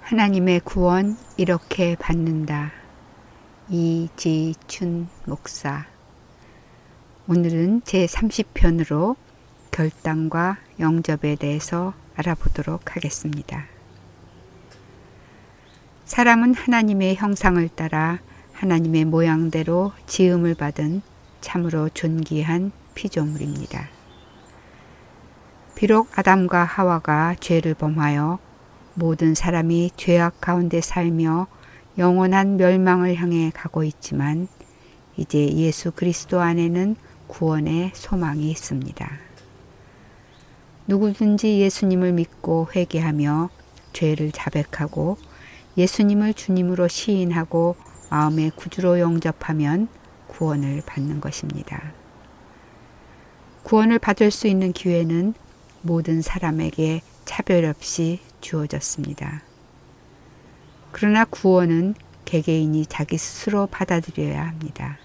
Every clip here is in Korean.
하나님의 구원 이렇게 받는다. 이지춘 목사. 오늘은 제30편으로 결단과 영접에 대해서 알아보도록 하겠습니다. 사람은 하나님의 형상을 따라 하나님의 모양대로 지음을 받은 참으로 존귀한 피조물입니다. 비록 아담과 하와가 죄를 범하여 모든 사람이 죄악 가운데 살며 영원한 멸망을 향해 가고 있지만 이제 예수 그리스도 안에는 구원의 소망이 있습니다. 누구든지 예수님을 믿고 회개하며 죄를 자백하고 예수님을 주님으로 시인하고 마음의 구주로 영접하면 구원을 받는 것입니다. 구원을 받을 수 있는 기회는 모든 사람에게 차별 없이 주어졌습니다. 그러나 구원은 개개인이 자기 스스로 받아들여야 합니다.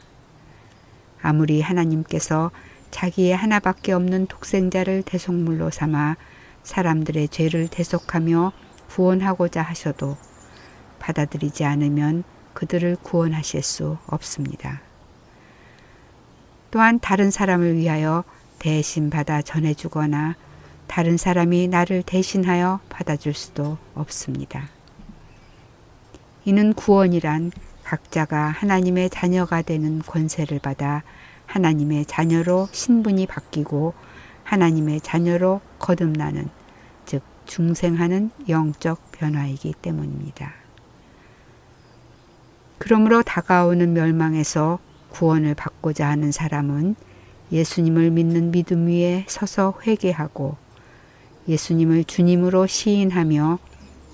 아무리 하나님께서 자기의 하나밖에 없는 독생자를 대속물로 삼아 사람들의 죄를 대속하며 구원하고자 하셔도 받아들이지 않으면 그들을 구원하실 수 없습니다. 또한 다른 사람을 위하여 대신 받아 전해주거나 다른 사람이 나를 대신하여 받아줄 수도 없습니다. 이는 구원이란 각자가 하나님의 자녀가 되는 권세를 받아 하나님의 자녀로 신분이 바뀌고 하나님의 자녀로 거듭나는, 즉 중생하는 영적 변화이기 때문입니다. 그러므로 다가오는 멸망에서 구원을 받고자 하는 사람은 예수님을 믿는 믿음 위에 서서 회개하고 예수님을 주님으로 시인하며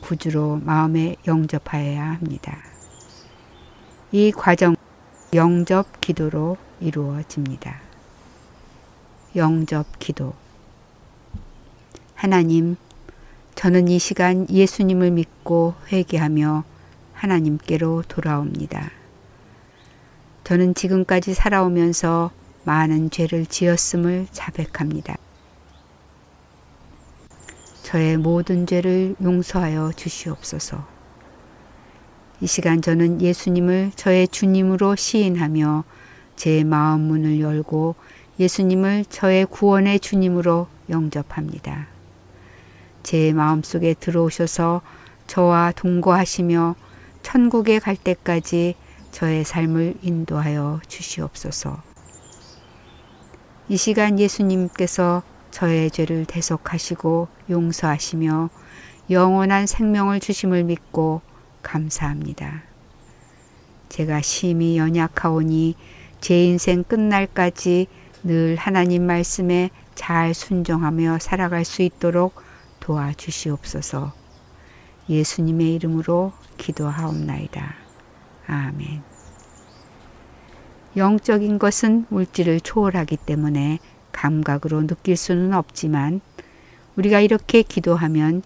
구주로 마음에 영접하여야 합니다. 이 과정 영접 기도로 이루어집니다. 영접 기도. 하나님, 저는 이 시간 예수님을 믿고 회개하며 하나님께로 돌아옵니다. 저는 지금까지 살아오면서 많은 죄를 지었음을 자백합니다. 저의 모든 죄를 용서하여 주시옵소서. 이 시간 저는 예수님을 저의 주님으로 시인하며 제 마음 문을 열고 예수님을 저의 구원의 주님으로 영접합니다. 제 마음속에 들어오셔서 저와 동거하시며 천국에 갈 때까지 저의 삶을 인도하여 주시옵소서. 이 시간 예수님께서 저의 죄를 대속하시고 용서하시며 영원한 생명을 주심을 믿고 감사합니다. 제가 심히 연약하오니 제 인생 끝날까지 늘 하나님 말씀에 잘 순종하며 살아갈 수 있도록 도와주시옵소서. 예수님의 이름으로 기도하옵나이다. 아멘. 영적인 것은 물질을 초월하기 때문에 감각으로 느낄 수는 없지만 우리가 이렇게 기도하면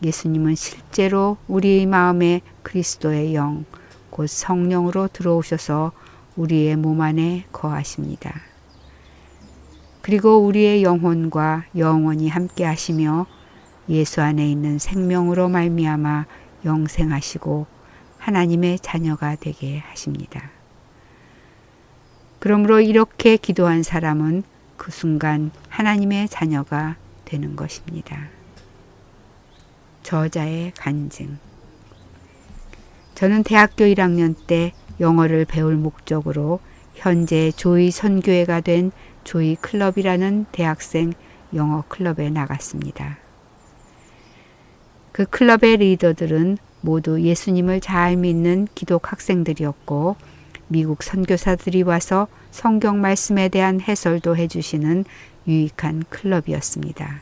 예수님은 실제로 우리의 마음에 그리스도의 영, 곧 성령으로 들어오셔서 우리의 몸 안에 거하십니다. 그리고 우리의 영혼과 영원히 함께 하시며 예수 안에 있는 생명으로 말미암아 영생하시고 하나님의 자녀가 되게 하십니다. 그러므로 이렇게 기도한 사람은 그 순간 하나님의 자녀가 되는 것입니다. 저자의 간증. 저는 대학교 1학년 때 영어를 배울 목적으로 현재 조이 선교회가 된 조이 클럽이라는 대학생 영어 클럽에 나갔습니다. 그 클럽의 리더들은 모두 예수님을 잘 믿는 기독 학생들이었고 미국 선교사들이 와서 성경 말씀에 대한 해설도 해주시는 유익한 클럽이었습니다.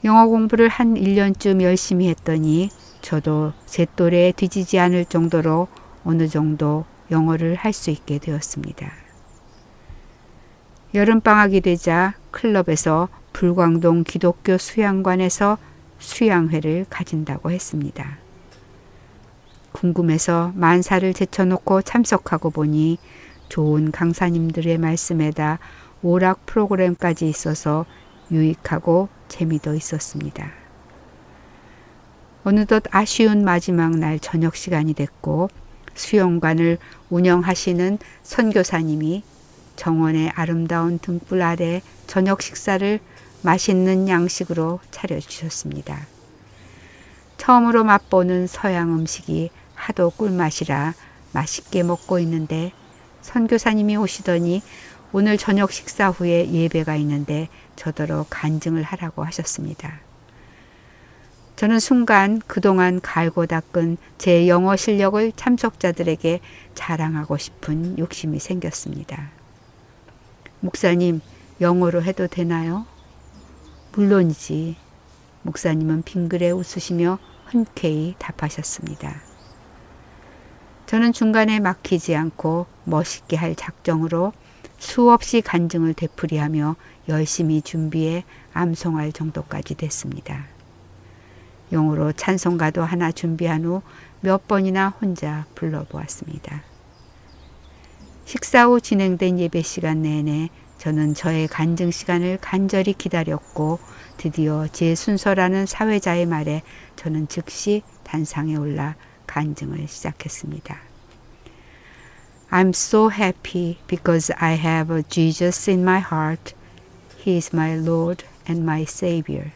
영어 공부를 한 1년쯤 열심히 했더니 저도 제 또래에 뒤지지 않을 정도로 어느 정도 영어를 할 수 있게 되었습니다. 여름방학이 되자 클럽에서 불광동 기독교 수양관에서 수양회를 가진다고 했습니다. 궁금해서 만사를 제쳐놓고 참석하고 보니 좋은 강사님들의 말씀에다 오락 프로그램까지 있어서 유익하고 재미도 있었습니다. 어느덧 아쉬운 마지막 날 저녁 시간이 됐고 수영관을 운영하시는 선교사님이 정원의 아름다운 등불 아래 저녁 식사를 맛있는 양식으로 차려주셨습니다. 처음으로 맛보는 서양 음식이 하도 꿀맛이라 맛있게 먹고 있는데 선교사님이 오시더니 오늘 저녁 식사 후에 예배가 있는데 저더러 간증을 하라고 하셨습니다. 저는 순간 그동안 갈고 닦은 제 영어 실력을 참석자들에게 자랑하고 싶은 욕심이 생겼습니다. 목사님, 영어로 해도 되나요? 물론이지. 목사님은 빙그레 웃으시며 흔쾌히 답하셨습니다. 저는 중간에 막히지 않고 멋있게 할 작정으로 수없이 간증을 되풀이하며 열심히 준비해 암송할 정도까지 됐습니다. 영어로 찬송가도 하나 준비한 후 몇 번이나 혼자 불러보았습니다. 식사 후 진행된 예배 시간 내내 저는 저의 간증 시간을 간절히 기다렸고 드디어 제 순서라는 사회자의 말에 저는 즉시 단상에 올라 간증을 시작했습니다. I'm so happy because I have Jesus in my heart. He is my Lord and my Savior.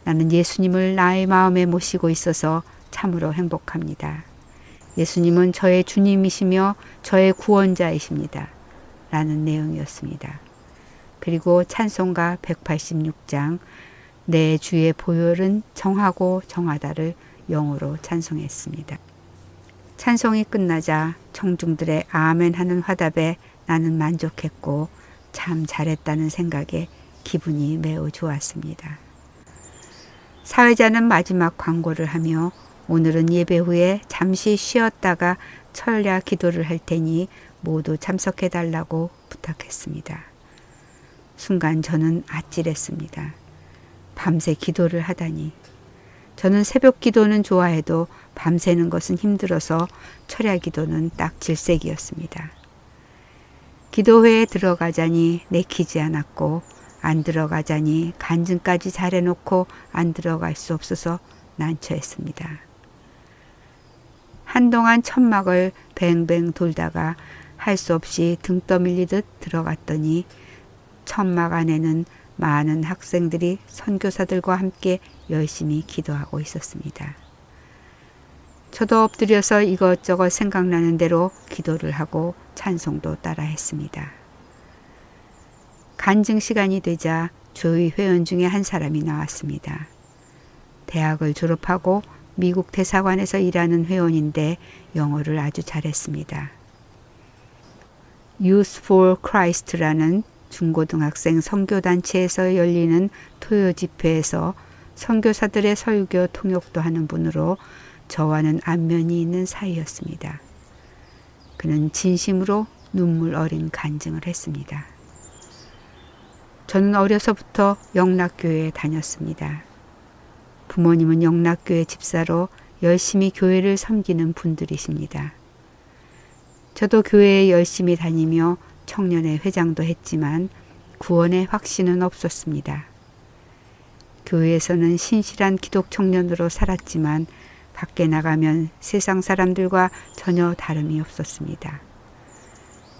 나는 예수님을 나의 마음에 모시고 있어서 참으로 행복합니다. 예수님은 저의 주님이시며 저의 구원자이십니다. 라는 내용이었습니다. 그리고 찬송가 186장 내 주의 보혈은 정하고 정하다를 영어로 찬송했습니다. 찬송이 끝나자 청중들의 아멘 하는 화답에 나는 만족했고 참 잘했다는 생각에 기분이 매우 좋았습니다. 사회자는 마지막 광고를 하며 오늘은 예배 후에 잠시 쉬었다가 철야 기도를 할 테니 모두 참석해 달라고 부탁했습니다. 순간 저는 아찔했습니다. 밤새 기도를 하다니. 저는 새벽 기도는 좋아해도 밤새는 것은 힘들어서 철야 기도는 딱 질색이었습니다. 기도회에 들어가자니 내키지 않았고 안 들어가자니 간증까지 잘해놓고 안 들어갈 수 없어서 난처했습니다. 한동안 천막을 뱅뱅 돌다가 할 수 없이 등 떠밀리듯 들어갔더니 천막 안에는 많은 학생들이 선교사들과 함께 열심히 기도하고 있었습니다. 저도 엎드려서 이것저것 생각나는 대로 기도를 하고 찬송도 따라 했습니다. 간증 시간이 되자 조의 회원 중에 한 사람이 나왔습니다. 대학을 졸업하고 미국 대사관에서 일하는 회원인데 영어를 아주 잘했습니다. Youth for Christ라는 중고등학생 선교단체에서 열리는 토요 집회에서 선교사들의 설교 통역도 하는 분으로 저와는 안면이 있는 사이였습니다. 그는 진심으로 눈물 어린 간증을 했습니다. 저는 어려서부터 영락교회에 다녔습니다. 부모님은 영락교회 집사로 열심히 교회를 섬기는 분들이십니다. 저도 교회에 열심히 다니며 청년회 회장도 했지만 구원의 확신은 없었습니다. 교회에서는 신실한 기독 청년으로 살았지만 밖에 나가면 세상 사람들과 전혀 다름이 없었습니다.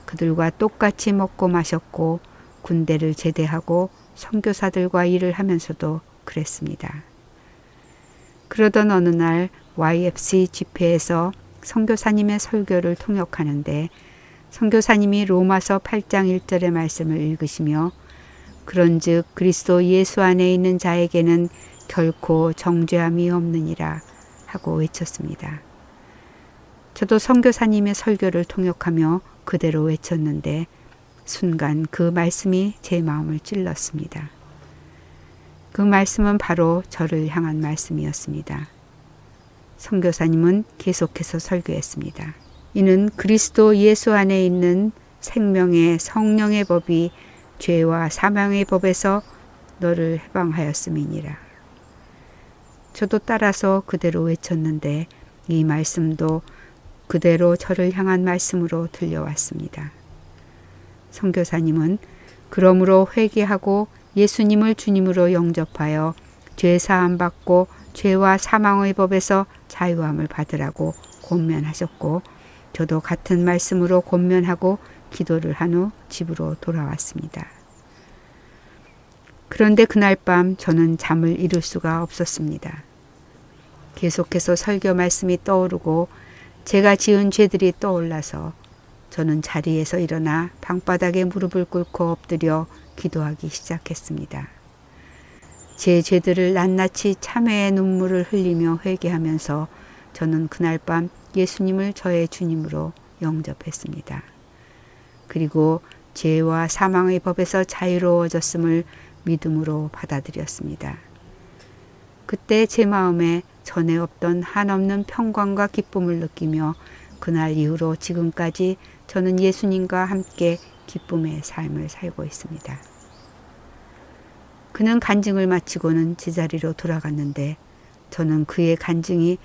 그들과 똑같이 먹고 마셨고 군대를 제대하고 선교사들과 일을 하면서도 그랬습니다. 그러던 어느 날 YFC 집회에서 선교사님의 설교를 통역하는데 선교사님이 로마서 8장 1절의 말씀을 읽으시며 그런즉 그리스도 예수 안에 있는 자에게는 결코 정죄함이 없느니라 하고 외쳤습니다. 저도 선교사님의 설교를 통역하며 그대로 외쳤는데 순간 그 말씀이 제 마음을 찔렀습니다. 그 말씀은 바로 저를 향한 말씀이었습니다. 선교사님은 계속해서 설교했습니다. 이는 그리스도 예수 안에 있는 생명의 성령의 법이 죄와 사망의 법에서 너를 해방하였음이니라. 저도 따라서 그대로 외쳤는데 이 말씀도 그대로 저를 향한 말씀으로 들려왔습니다. 선교사님은 그러므로 회개하고 예수님을 주님으로 영접하여 죄 사함 받고 죄와 사망의 법에서 자유함을 받으라고 권면하셨고 저도 같은 말씀으로 권면하고 기도를 한 후 집으로 돌아왔습니다. 그런데 그날 밤 저는 잠을 이룰 수가 없었습니다. 계속해서 설교 말씀이 떠오르고 제가 지은 죄들이 떠올라서 저는 자리에서 일어나 방바닥에 무릎을 꿇고 엎드려 기도하기 시작했습니다. 제 죄들을 낱낱이 참회의 눈물을 흘리며 회개하면서 저는 그날 밤 예수님을 저의 주님으로 영접했습니다. 그리고 죄와 사망의 법에서 자유로워졌음을 믿음으로 받아들였습니다. 그때 제 마음에 전에 없던 한없는 평강과 기쁨을 느끼며 그날 이후로 지금까지 저는 예수님과 함께 기쁨의 삶을 살고 있습니다. 그는 간증을 마치고는 제자리로 돌아갔는데 저는 그의 간증이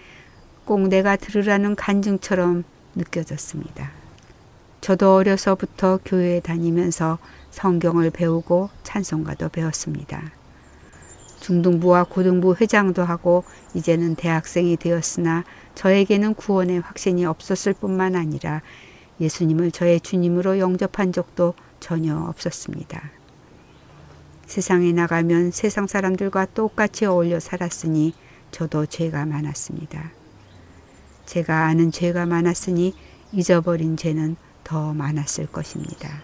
꼭 내가 들으라는 간증처럼 느껴졌습니다. 저도 어려서부터 교회에 다니면서 성경을 배우고 찬송가도 배웠습니다. 중등부와 고등부 회장도 하고 이제는 대학생이 되었으나 저에게는 구원의 확신이 없었을 뿐만 아니라 예수님을 저의 주님으로 영접한 적도 전혀 없었습니다. 세상에 나가면 세상 사람들과 똑같이 어울려 살았으니 저도 죄가 많았습니다. 제가 아는 죄가 많았으니 잊어버린 죄는 더 많았을 것입니다.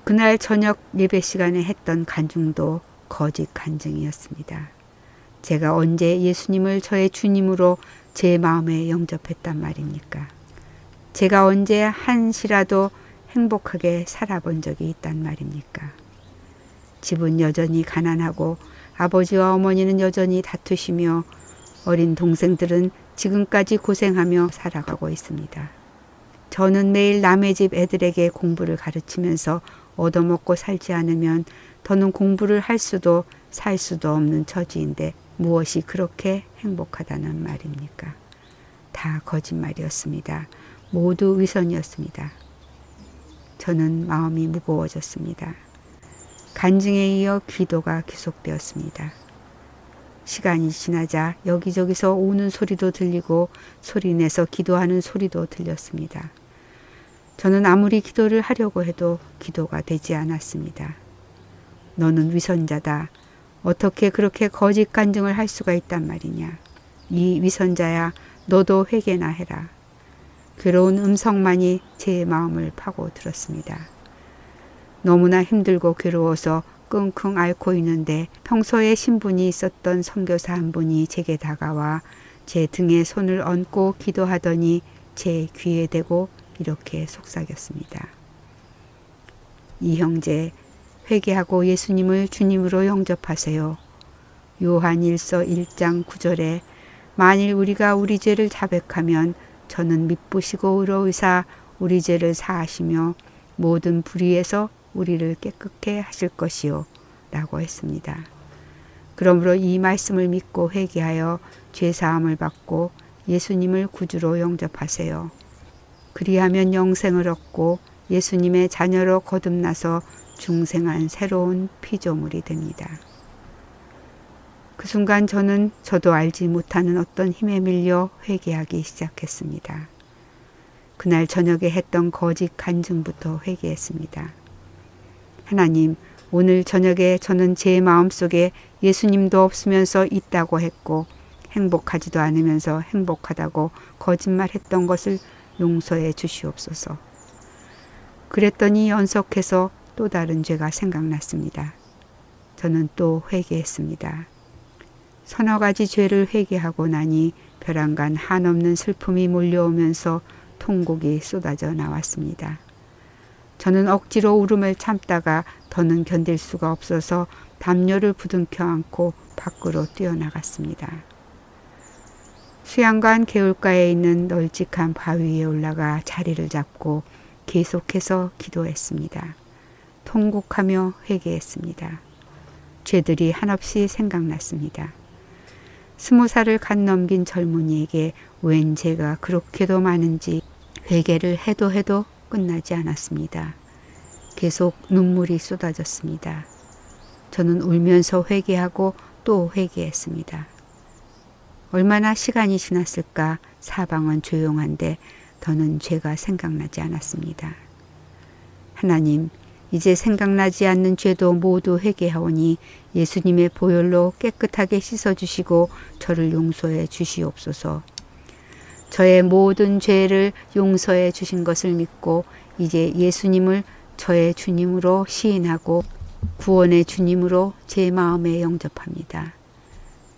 그날 저녁 예배 시간에 했던 간증도 거짓 간증이었습니다. 제가 언제 예수님을 저의 주님으로 제 마음에 영접했단 말입니까? 제가 언제 한시라도 행복하게 살아본 적이 있단 말입니까? 집은 여전히 가난하고 아버지와 어머니는 여전히 다투시며 어린 동생들은 지금까지 고생하며 살아가고 있습니다. 저는 매일 남의 집 애들에게 공부를 가르치면서 얻어먹고 살지 않으면 더는 공부를 할 수도 살 수도 없는 처지인데 무엇이 그렇게 행복하다는 말입니까? 다 거짓말이었습니다. 모두 위선이었습니다. 저는 마음이 무거워졌습니다. 간증에 이어 기도가 계속되었습니다. 시간이 지나자 여기저기서 우는 소리도 들리고 소리내서 기도하는 소리도 들렸습니다. 저는 아무리 기도를 하려고 해도 기도가 되지 않았습니다. 너는 위선자다. 어떻게 그렇게 거짓 간증을 할 수가 있단 말이냐. 이 위선자야, 너도 회개나 해라. 괴로운 음성만이 제 마음을 파고들었습니다. 너무나 힘들고 괴로워서 끙끙 앓고 있는데 평소에 신분이 있었던 선교사 한 분이 제게 다가와 제 등에 손을 얹고 기도하더니 제 귀에 대고 이렇게 속삭였습니다. 이 형제, 회개하고 예수님을 주님으로 영접하세요. 요한 1서 1장 9절에 만일 우리가 우리 죄를 자백하면 저는 미쁘시고 의로우사 우리 죄를 사하시며 모든 불의에서 우리를 깨끗게 하실 것이요 라고 했습니다. 그러므로 이 말씀을 믿고 회개하여 죄사함을 받고 예수님을 구주로 영접하세요. 그리하면 영생을 얻고 예수님의 자녀로 거듭나서 중생한 새로운 피조물이 됩니다. 그 순간 저도 알지 못하는 어떤 힘에 밀려 회개하기 시작했습니다. 그날 저녁에 했던 거짓 간증부터 회개했습니다. 하나님, 오늘 저녁에 저는 제 마음속에 예수님도 없으면서 있다고 했고 행복하지도 않으면서 행복하다고 거짓말했던 것을 용서해 주시옵소서. 그랬더니 연속해서 또 다른 죄가 생각났습니다. 저는 또 회개했습니다. 서너 가지 죄를 회개하고 나니 벼랑간 한없는 슬픔이 몰려오면서 통곡이 쏟아져 나왔습니다. 저는 억지로 울음을 참다가 더는 견딜 수가 없어서 담요를 부둥켜 안고 밖으로 뛰어나갔습니다. 수양관 개울가에 있는 널찍한 바위 위에 올라가 자리를 잡고 계속해서 기도했습니다. 통곡하며 회개했습니다. 죄들이 한없이 생각났습니다. 20살을 갓 넘긴 젊은이에게 웬 죄가 그렇게도 많은지 회개를 해도 끝나지 않았습니다. 계속 눈물이 쏟아졌습니다. 저는 울면서 회개하고 또 회개했습니다. 얼마나 시간이 지났을까 사방은 조용한데 더는 죄가 생각나지 않았습니다. 하나님, 이제 생각나지 않는 죄도 모두 회개하오니 예수님의 보혈로 깨끗하게 씻어주시고 저를 용서해 주시옵소서. 저의 모든 죄를 용서해 주신 것을 믿고 이제 예수님을 저의 주님으로 시인하고 구원의 주님으로 제 마음에 영접합니다.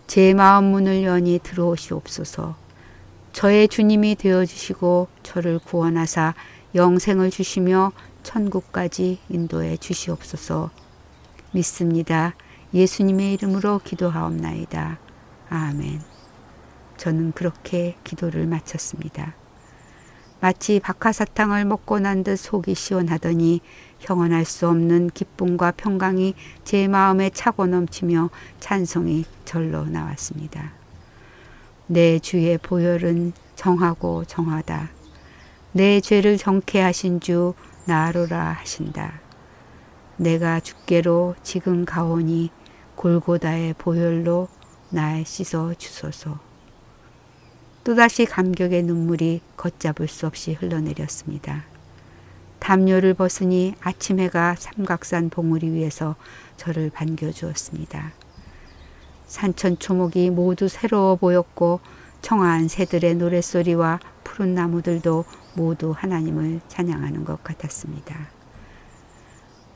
제 마음 문을 여니 들어오시옵소서. 저의 주님이 되어주시고 저를 구원하사 영생을 주시며 천국까지 인도해 주시옵소서. 믿습니다. 예수님의 이름으로 기도하옵나이다. 아멘. 저는 그렇게 기도를 마쳤습니다. 마치 박하사탕을 먹고 난 듯 속이 시원하더니 형언할 수 없는 기쁨과 평강이 제 마음에 차고 넘치며 찬송이 절로 나왔습니다. 내 주의 보혈은 정하고 정하다. 내 죄를 정케 하신 주 나로라 하신다. 내가 주께로 지금 가오니 골고다의 보혈로 날 씻어 주소서. 또다시 감격의 눈물이 걷잡을 수 없이 흘러내렸습니다. 담요를 벗으니 아침 해가 삼각산 봉우리 위에서 저를 반겨주었습니다. 산천 초목이 모두 새로워 보였고 청아한 새들의 노랫소리와 푸른 나무들도 모두 하나님을 찬양하는 것 같았습니다.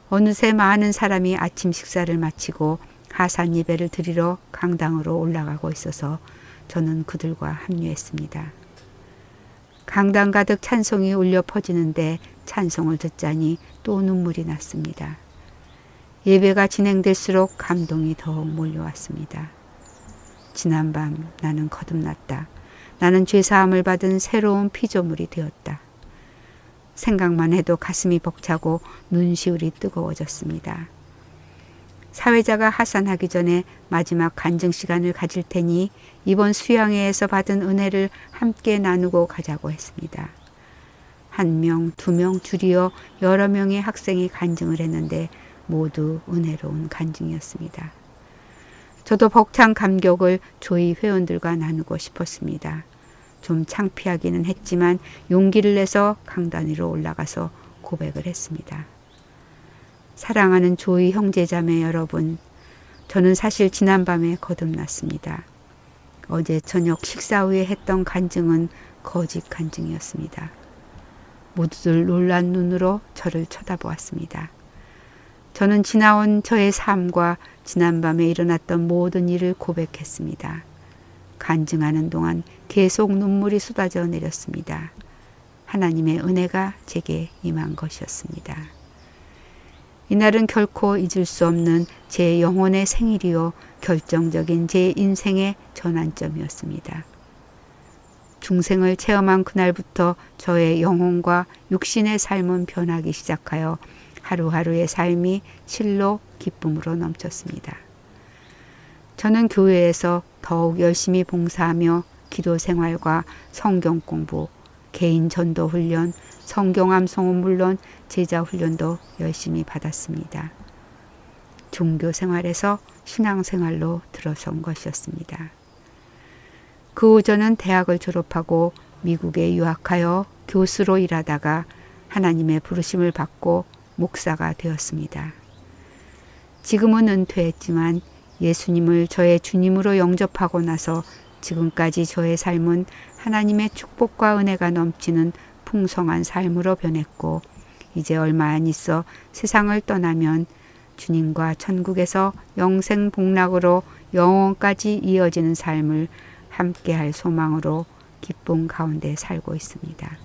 어느새 많은 사람이 아침 식사를 마치고 하산 예배를 드리러 강당으로 올라가고 있어서 저는 그들과 합류했습니다. 강당 가득 찬송이 울려 퍼지는데 찬송을 듣자니 또 눈물이 났습니다. 예배가 진행될수록 감동이 더욱 몰려왔습니다. 지난밤 나는 거듭났다. 나는 죄사함을 받은 새로운 피조물이 되었다. 생각만 해도 가슴이 벅차고 눈시울이 뜨거워졌습니다. 사회자가 하산하기 전에 마지막 간증 시간을 가질 테니 이번 수양회에서 받은 은혜를 함께 나누고 가자고 했습니다. 1명, 2명 줄이어 여러 명의 학생이 간증을 했는데 모두 은혜로운 간증이었습니다. 저도 벅찬 감격을 조이 회원들과 나누고 싶었습니다. 좀 창피하기는 했지만 용기를 내서 강단 위로 올라가서 고백을 했습니다. 사랑하는 조이 형제자매 여러분, 저는 사실 지난밤에 거듭났습니다. 어제 저녁 식사 후에 했던 간증은 거짓 간증이었습니다. 모두들 놀란 눈으로 저를 쳐다보았습니다. 저는 지나온 저의 삶과 지난밤에 일어났던 모든 일을 고백했습니다. 간증하는 동안 계속 눈물이 쏟아져 내렸습니다. 하나님의 은혜가 제게 임한 것이었습니다. 이날은 결코 잊을 수 없는 제 영혼의 생일이요 결정적인 제 인생의 전환점이었습니다. 중생을 체험한 그날부터 저의 영혼과 육신의 삶은 변하기 시작하여 하루하루의 삶이 실로 기쁨으로 넘쳤습니다. 저는 교회에서 더욱 열심히 봉사하며 기도 생활과 성경 공부, 개인 전도 훈련, 성경 암송은 물론 제자 훈련도 열심히 받았습니다. 종교 생활에서 신앙 생활로 들어선 것이었습니다. 그 후 저는 대학을 졸업하고 미국에 유학하여 교수로 일하다가 하나님의 부르심을 받고 목사가 되었습니다. 지금은 은퇴했지만 예수님을 저의 주님으로 영접하고 나서 지금까지 저의 삶은 하나님의 축복과 은혜가 넘치는 풍성한 삶으로 변했고 이제 얼마 안 있어 세상을 떠나면 주님과 천국에서 영생 복락으로 영원까지 이어지는 삶을 함께할 소망으로 기쁨 가운데 살고 있습니다.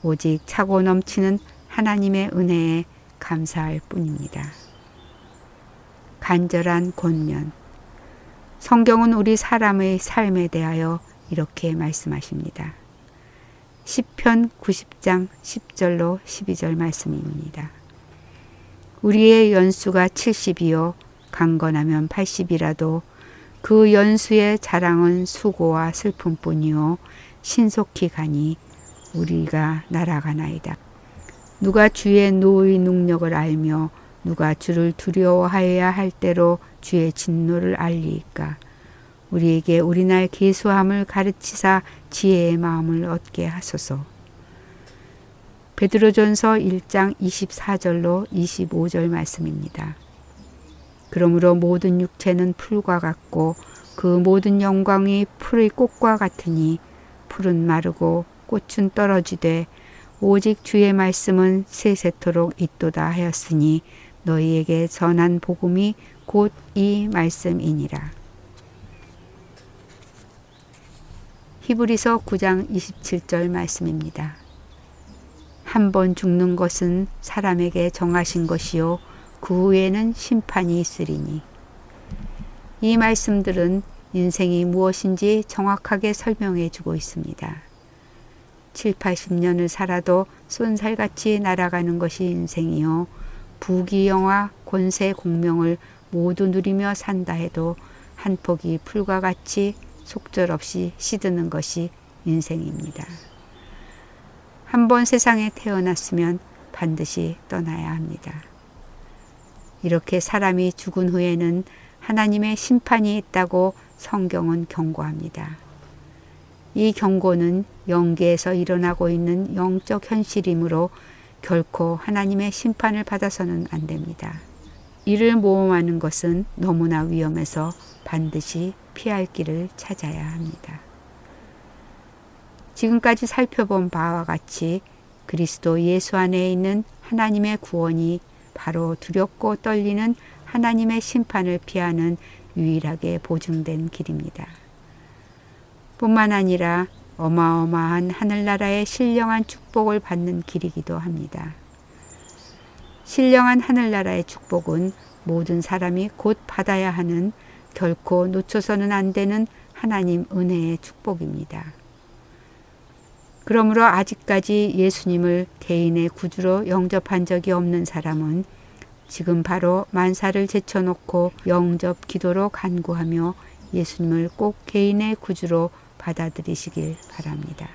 오직 차고 넘치는 하나님의 은혜에 감사할 뿐입니다. 간절한 권면. 성경은 우리 사람의 삶에 대하여 이렇게 말씀하십니다. 시편 90장 10절로 12절 말씀입니다. 우리의 연수가 70이요 강건하면 80이라도 그 연수의 자랑은 수고와 슬픔뿐이요 신속히 가니 우리가 날아가나이다. 누가 주의 노의 능력을 알며 누가 주를 두려워하여야 할 때로 주의 진노를 알리이까. 우리에게 우리날 계수함을 가르치사 지혜의 마음을 얻게 하소서. 베드로전서 1장 24절로 25절 말씀입니다. 그러므로 모든 육체는 풀과 같고 그 모든 영광이 풀의 꽃과 같으니 풀은 마르고 꽃은 떨어지되 오직 주의 말씀은 세세토록 있도다 하였으니 너희에게 전한 복음이 곧 이 말씀이니라. 히브리서 9장 27절 말씀입니다. 한 번 죽는 것은 사람에게 정하신 것이요 그 후에는 심판이 있으리니. 이 말씀들은 인생이 무엇인지 정확하게 설명해 주고 있습니다. 7, 80년을 살아도 쏜살같이 날아가는 것이 인생이요 부귀영화 권세 공명을 모두 누리며 산다 해도 한 폭이 풀과 같이 속절없이 시드는 것이 인생입니다. 한번 세상에 태어났으면 반드시 떠나야 합니다. 이렇게 사람이 죽은 후에는 하나님의 심판이 있다고 성경은 경고합니다. 이 경고는 영계에서 일어나고 있는 영적 현실이므로 결코 하나님의 심판을 받아서는 안 됩니다. 이를 모험하는 것은 너무나 위험해서 반드시 피할 길을 찾아야 합니다. 지금까지 살펴본 바와 같이 그리스도 예수 안에 있는 하나님의 구원이 바로 두렵고 떨리는 하나님의 심판을 피하는 유일하게 보증된 길입니다. 뿐만 아니라 어마어마한 하늘나라의 신령한 축복을 받는 길이기도 합니다. 신령한 하늘나라의 축복은 모든 사람이 곧 받아야 하는 결코 놓쳐서는 안 되는 하나님 은혜의 축복입니다. 그러므로 아직까지 예수님을 개인의 구주로 영접한 적이 없는 사람은 지금 바로 만사를 제쳐놓고 영접 기도로 간구하며 예수님을 꼭 개인의 구주로 받아들이시길 바랍니다.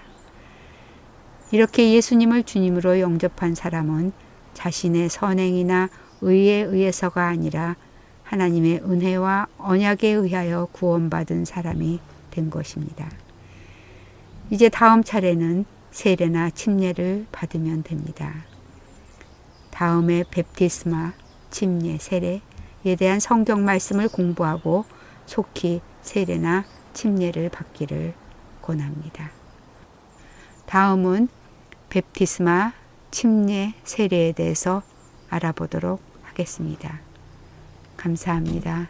이렇게 예수님을 주님으로 영접한 사람은 자신의 선행이나 의에 의해서가 아니라 하나님의 은혜와 언약에 의하여 구원받은 사람이 된 것입니다. 이제 다음 차례는 세례나 침례를 받으면 됩니다. 다음에 베프티스마, 침례, 세례에 대한 성경 말씀을 공부하고 속히 세례나 침례를 받기를 권합니다. 다음은 베프티스마, 침례, 세례에 대해서 알아보도록 하겠습니다. 감사합니다.